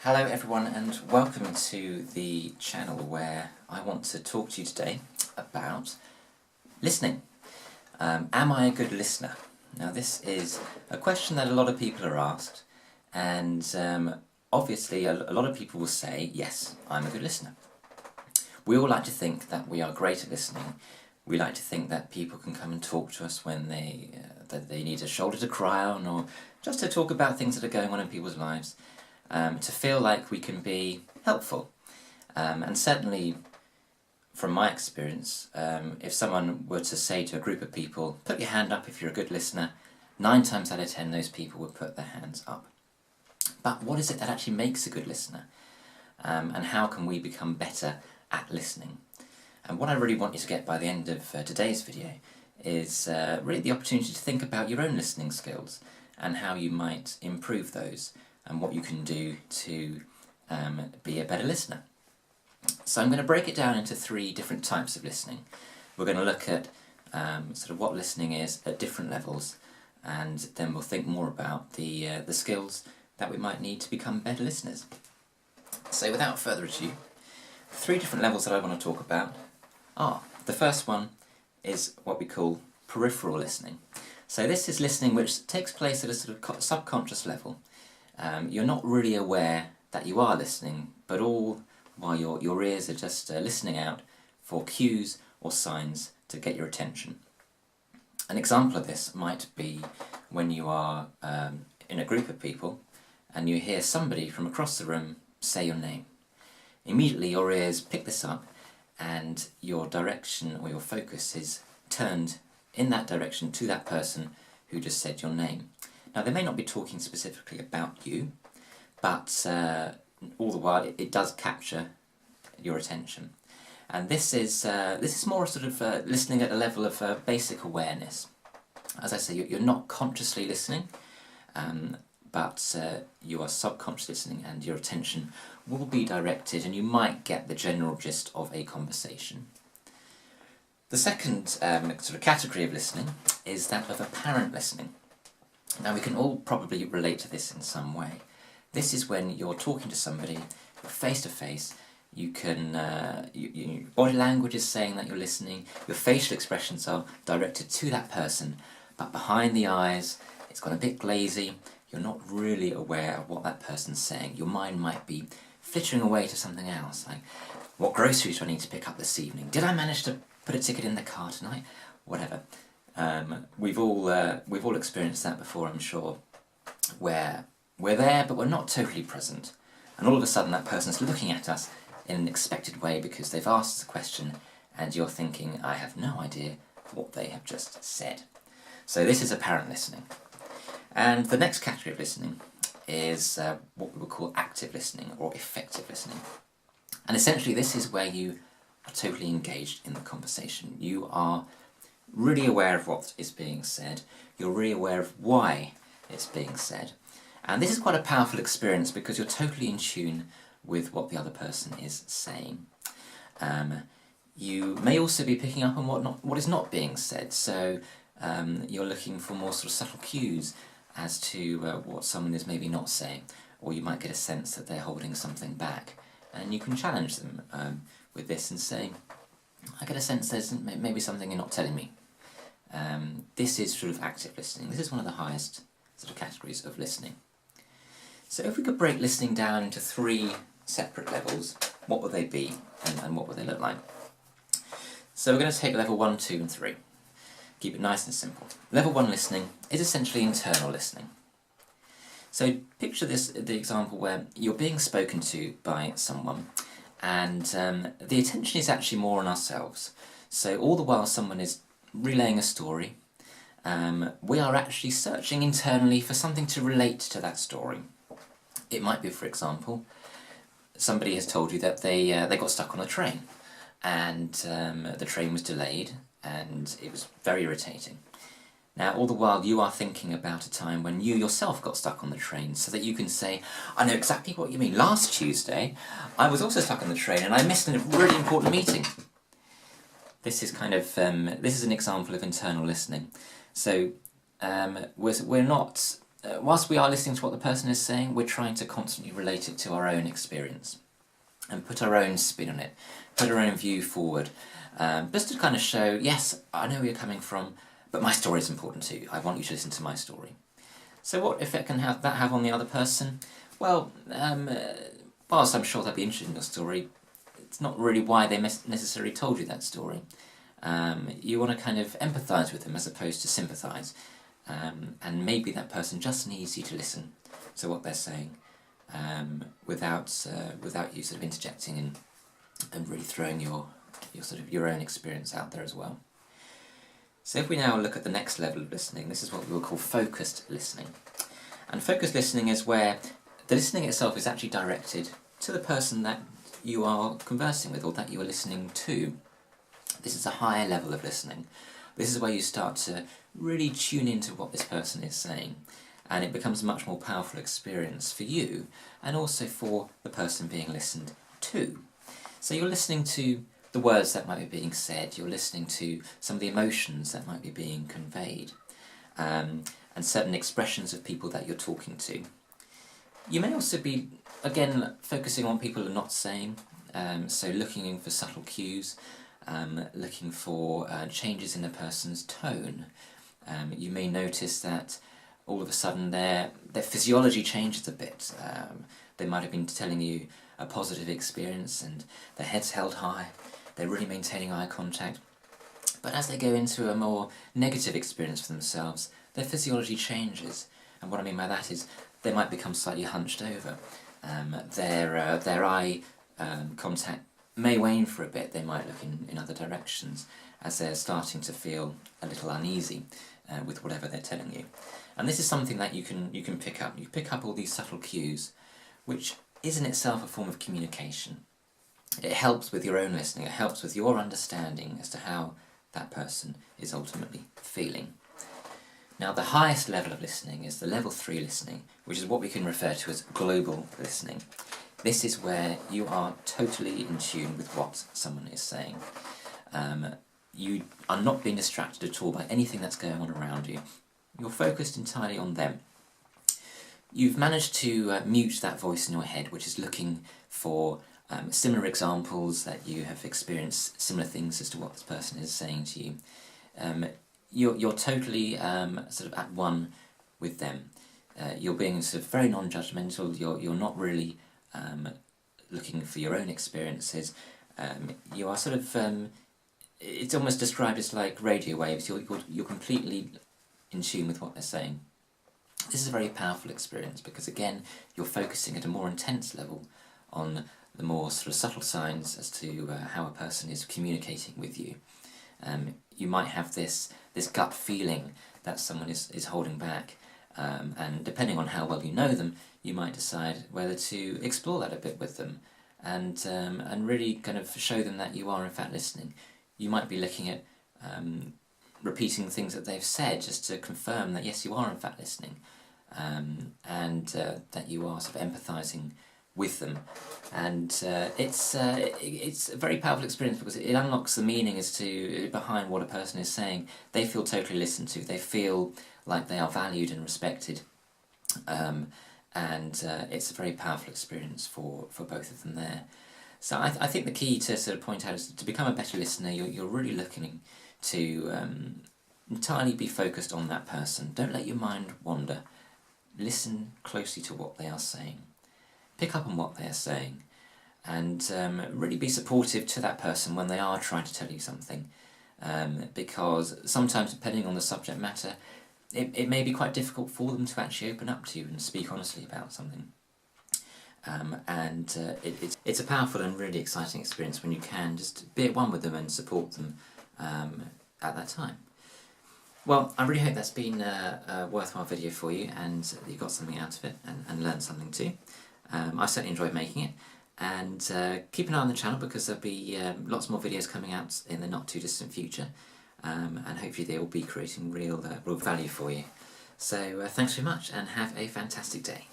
Hello everyone and welcome to the channel where I want to talk to you today about listening. Am I a good listener? Now this is a question that a lot of people are asked, and obviously a lot of people will say, yes, I'm a good listener. We all like to think that we are great at listening. We like to think that people can come and talk to us when that they need a shoulder to cry on, or just to talk about things that are going on in people's lives. To feel like we can be helpful. And certainly, from my experience, if someone were to say to a group of people, put your hand up if you're a good listener, 9 times out of 10 those people would put their hands up. But what is it that actually makes a good listener? And how can we become better at listening? And what I really want you to get by the end of today's video is really the opportunity to think about your own listening skills and how you might improve those, and what you can do to be a better listener. So I'm going to break it down into 3 different types of listening. We're going to look at sort of what listening is at different levels, and then we'll think more about the skills that we might need to become better listeners. So without further ado, 3 different levels that I want to talk about are, the first one is what we call peripheral listening. So this is listening which takes place at a sort of subconscious level. You're not really aware that you are listening, but all while your ears are just listening out for cues or signs to get your attention. An example of this might be when you are in a group of people and you hear somebody from across the room say your name. Immediately your ears pick this up and your direction or your focus is turned in that direction to that person who just said your name. Now they may not be talking specifically about you, but all the while it does capture your attention. And this is more sort of listening at a level of basic awareness. As I say, you're not consciously listening, but you are subconsciously listening, and your attention will be directed and you might get the general gist of a conversation. The second sort of category of listening is that of apparent listening. Now we can all probably relate to this in some way. This is when you're talking to somebody, face to face, you can, your body language is saying that you're listening, your facial expressions are directed to that person, but behind the eyes, it's gone a bit glazy, you're not really aware of what that person's saying. Your mind might be flittering away to something else, like, what groceries do I need to pick up this evening? Did I manage to put a ticket in the car tonight? Whatever. We've all experienced that before, I'm sure, where we're there but we're not totally present, and all of a sudden that person's looking at us in an expected way because they've asked a question and you're thinking, I have no idea what they have just said. So this is apparent listening. And the next category of listening is what we would call active listening or effective listening. And essentially this is where you are totally engaged in the conversation. You are really aware of what is being said, you're really aware of why it's being said. And this is quite a powerful experience because you're totally in tune with what the other person is saying. You may also be picking up on what is not being said, so you're looking for more sort of subtle cues as to what someone is maybe not saying, or you might get a sense that they're holding something back, and you can challenge them with this and say, I get a sense there's maybe something you're not telling me. This is sort of active listening. This is one of the highest sort of categories of listening. So if we could break listening down into 3 separate levels, what would they be and what would they look like? So we're going to take level 1, 2 and 3. Keep it nice and simple. Level 1 listening is essentially internal listening. So picture the example where you're being spoken to by someone, and the attention is actually more on ourselves. So all the while someone is relaying a story, we are actually searching internally for something to relate to that story. It might be, for example, somebody has told you that they got stuck on a train, and the train was delayed and it was very irritating. Now all the while you are thinking about a time when you yourself got stuck on the train, so that you can say, I know exactly what you mean. Last Tuesday I was also stuck on the train and I missed a really important meeting. This is kind of this is an example of internal listening. So we're not whilst we are listening to what the person is saying, we're trying to constantly relate it to our own experience and put our own spin on it, put our own view forward, just to kind of show, yes, I know where you're coming from, but my story is important too. I want you to listen to my story. So what effect can that have on the other person? Well, whilst I'm sure they'll be interested in your story, it's not really why they necessarily told you that story. You want to kind of empathise with them as opposed to sympathise. And maybe that person just needs you to listen to what they're saying without you sort of interjecting and really throwing your own experience out there as well. So if we now look at the next level of listening, this is what we will call focused listening. And focused listening is where the listening itself is actually directed to the person that you are conversing with or that you are listening to. This is a higher level of listening. This is where you start to really tune into what this person is saying, and it becomes a much more powerful experience for you and also for the person being listened to. So you're listening to the words that might be being said, you're listening to some of the emotions that might be being conveyed, and certain expressions of people that you're talking to. You may also be, again, focusing on what people are not saying, so looking for subtle cues, looking for changes in a person's tone. You may notice that all of a sudden their physiology changes a bit. They might have been telling you a positive experience and their head's held high, they're really maintaining eye contact. But as they go into a more negative experience for themselves, their physiology changes. And what I mean by that is they might become slightly hunched over. Their eye contact may wane for a bit. They might look in other directions as they're starting to feel a little uneasy with whatever they're telling you. And this is something that you can pick up. You pick up all these subtle cues, which is in itself a form of communication. It helps with your own listening, it helps with your understanding as to how that person is ultimately feeling. Now, the highest level of listening is the level 3 listening, which is what we can refer to as global listening. This is where you are totally in tune with what someone is saying. You are not being distracted at all by anything that's going on around you. You're focused entirely on them. You've managed to mute that voice in your head, which is looking for similar examples, that you have experienced similar things as to what this person is saying to you. You're totally sort of at one with them. You're being sort of very non-judgmental. You're not really looking for your own experiences. You are sort of it's almost described as like radio waves. You're completely in tune with what they're saying. This is a very powerful experience because, again, you're focusing at a more intense level on the more sort of subtle signs as to how a person is communicating with you. You might have this gut feeling that someone is holding back, and depending on how well you know them, you might decide whether to explore that a bit with them and really kind of show them that you are in fact listening. You might be looking at repeating things that they've said just to confirm that yes, you are in fact listening, and that you are sort of empathising with them. And it's a very powerful experience because it unlocks the meaning as to behind what a person is saying. They feel totally listened to. They feel like they are valued and respected, and it's a very powerful experience for both of them there. So I think the key to sort of point out is to become a better listener. You're really looking to entirely be focused on that person. Don't let your mind wander. Listen closely to what they are saying. Pick up on what they are saying, and really be supportive to that person when they are trying to tell you something, because sometimes, depending on the subject matter, it may be quite difficult for them to actually open up to you and speak honestly about something. It's a powerful and really exciting experience when you can just be at one with them and support them at that time. Well, I really hope that's been a worthwhile video for you and that you got something out of it and learned something too. I certainly enjoyed making it, and keep an eye on the channel because there'll be lots more videos coming out in the not too distant future, and hopefully they will be creating real value for you. So thanks very much and have a fantastic day.